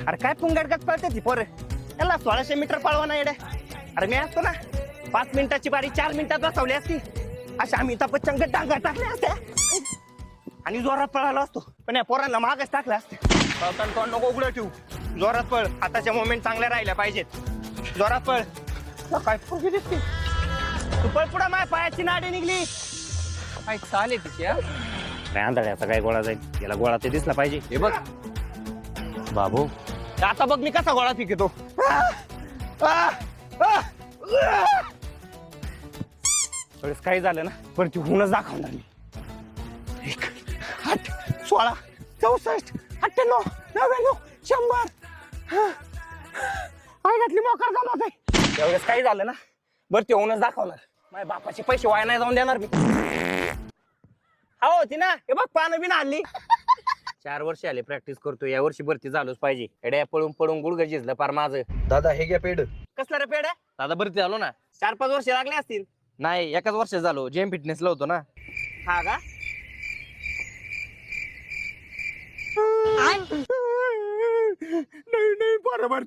अरे काय पुंगाडकाच पळते ती पोरं, त्याला 1600 मीटर पळवा ना येड्या. अरे मी असतो ना 5 मिनिटाची बारी 4 मिनिटात बसवली असती, अशा अमिताभ बच्चन डांगा टाकल्या असत्या आणि जोरात पळालो असतो. पण या पोरांना मागच टाकलं असतं. पळताना तोंड नको उघडं ठेवू, जोरात पळ. हाताच्या मोमेंट चांगल्या राहिल्या पाहिजेत. जोरात पळ. काय पोरगी दिसते, तू पळ पुढं. माझ्या पायाची नाडी निघली. काय चाल आहे तिची हा? काय आंधळ्याचा काय गोळा जाईल, याला गोळा ते दिसला पाहिजे. हे बघ बाबू, आता बघ मी कसा गोळा फेकतो. थोडंच काही झालं ना पण ती होऊनच दाखवणार मी. 1 8 16 64 98 99 100 आई घातली मोकार झाला होता. एवढंच काही झालं ना बरं ते होऊनच दाखवणार. माझ्या बापाचे पैसे वाया नाही जाऊन देणार मी. हो होती ना, हे बघ पानं बिन आणली. 4 वर्ष आले प्रॅक्टिस करतो, या वर्षी भरती झालोच पाहिजे. एड्या पळून पळून गुडघं झिजलं पार माझं. दादा हे घ्या पेड. कसलं रे पेड? दादा भरती आलो ना. 4-5 वर्ष लागले असतील. नाही, एकाच वर्ष झालो. जेम फिटनेसला होतो ना. हा का? नाही बरोबर